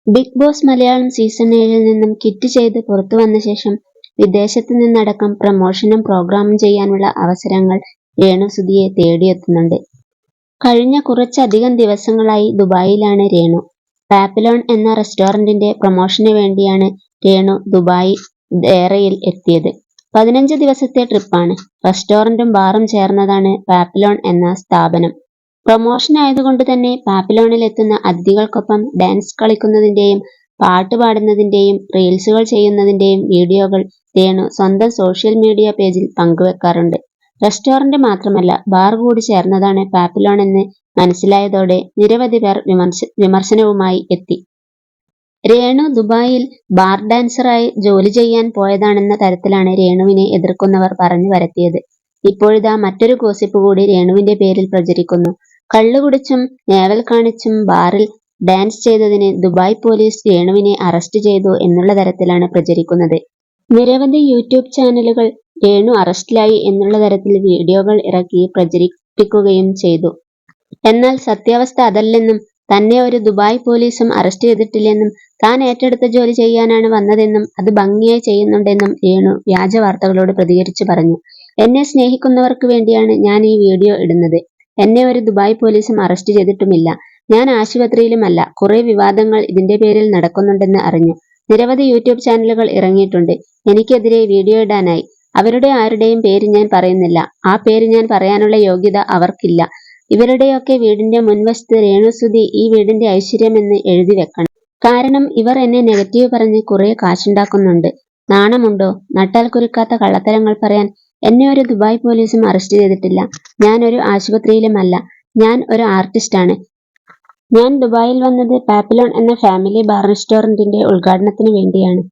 Big boss Malayalam season 7 നിന്നും kit ചെയ്ത് പുറത്തു വന്ന ശേഷം വിദേശത്ത് നിന്നടക്കം പ്രമോഷനും പ്രോഗ്രാമും ചെയ്യാനുള്ള അവസരങ്ങൾ രേണുസുധിയെ തേടിയെത്തുന്നുണ്ട്. കഴിഞ്ഞ കുറച്ചധികം ദിവസങ്ങളായി ദുബായിലാണ് രേണു. പാപ്പിലോൺ എന്ന റെസ്റ്റോറന്റിന്റെ പ്രമോഷന് വേണ്ടിയാണ് രേണു ദുബായ് ദേറയിൽ എത്തിയത്. 15 ദിവസത്തെ ട്രിപ്പാണ്. റെസ്റ്റോറന്റും ബാറും ചേർന്നതാണ് പാപ്പിലോൺ എന്ന സ്ഥാപനം. പ്രമോഷനായതുകൊണ്ട് തന്നെ പാപ്പിലോണിലെത്തുന്ന അതിഥികൾക്കൊപ്പം ഡാൻസ് കളിക്കുന്നതിന്റെയും പാട്ട് പാടുന്നതിന്റെയും റീൽസുകൾ ചെയ്യുന്നതിന്റെയും വീഡിയോകൾ രേണു സ്വന്തം സോഷ്യൽ മീഡിയ പേജിൽ പങ്കുവെക്കാറുണ്ട്. റെസ്റ്റോറന്റ് മാത്രമല്ല ബാർ കൂടി ചേർന്നതാണ് പാപ്പിലോൺ എന്ന് മനസ്സിലായതോടെ നിരവധി പേർ വിമർശനവുമായി എത്തി. രേണു ദുബായിൽ ബാർ ഡാൻസറായി ജോലി ചെയ്യാൻ പോയതാണെന്ന തരത്തിലാണ് രേണുവിനെ എതിർക്കുന്നവർ പറഞ്ഞു വരത്തിയത്. ഇപ്പോഴിതാ മറ്റൊരു ഗോസിപ്പ് കൂടി രേണുവിന്റെ പേരിൽ പ്രചരിക്കുന്നു. കള്ളുകുടിച്ചും നേവൽ കാണിച്ചും ബാറിൽ ഡാൻസ് ചെയ്തതിന് ദുബായ് പോലീസ് രേണുവിനെ അറസ്റ്റ് ചെയ്തു എന്നുള്ള തരത്തിലാണ് പ്രചരിക്കുന്നത്. നിരവധി യൂട്യൂബ് ചാനലുകൾ രേണു അറസ്റ്റിലായി എന്നുള്ള തരത്തിൽ വീഡിയോകൾ ഇറക്കി പ്രചരിപ്പിക്കുകയും ചെയ്തു. എന്നാൽ സത്യാവസ്ഥ അതല്ലെന്നും തന്നെ ഒരു ദുബായ് പോലീസും അറസ്റ്റ് ചെയ്തിട്ടില്ലെന്നും താൻ ഏറ്റെടുത്ത ജോലി ചെയ്യാനാണ് വന്നതെന്നും അത് ഭംഗിയായി ചെയ്യുന്നുണ്ടെന്നും രേണു വ്യാജ വാർത്തകളോട് പ്രതികരിച്ചു പറഞ്ഞു. എന്നെ സ്നേഹിക്കുന്നവർക്ക് വേണ്ടിയാണ് ഞാൻ ഈ വീഡിയോ ഇടുന്നത്. എന്നെ ഒരു ദുബായ് പോലീസും അറസ്റ്റ് ചെയ്തിട്ടുമില്ല. ഞാൻ ആശുപത്രിയിലുമല്ല. കുറെ വിവാദങ്ങൾ ഇതിന്റെ പേരിൽ നടക്കുന്നുണ്ടെന്ന് അറിഞ്ഞു. നിരവധി യൂട്യൂബ് ചാനലുകൾ ഇറങ്ങിയിട്ടുണ്ട് എനിക്കെതിരെ വീഡിയോ ഇടാനായി. അവരുടെ ആരുടെയും പേര് ഞാൻ പറയുന്നില്ല. ആ പേര് ഞാൻ പറയാനുള്ള യോഗ്യത അവർക്കില്ല. ഇവരുടെയൊക്കെ വീടിന്റെ മുൻവശത്ത് രേണുസുധി ഈ വീടിന്റെ ഐശ്വര്യമെന്ന് എഴുതി വെക്കണം. കാരണം ഇവർ എന്നെ നെഗറ്റീവ് പറഞ്ഞ് കുറെ കാശുണ്ടാക്കുന്നുണ്ട്. നാണമുണ്ടോ നട്ടാൽ കുരുക്കാത്ത കള്ളത്തരങ്ങൾ പറയാൻ? എന്നെ ഒരു ദുബായ് പോലീസും അറസ്റ്റ് ചെയ്തിട്ടില്ല. ഞാൻ ഒരു ആശുപത്രിയിലുമല്ല. ഞാൻ ഒരു ആർട്ടിസ്റ്റാണ്. ഞാൻ ദുബായിൽ വന്നത് പാപ്പിലോൺ എന്ന ഫാമിലി ബാർ റെസ്റ്റോറന്റിന്റെ ഉദ്ഘാടനത്തിന് വേണ്ടിയാണ്.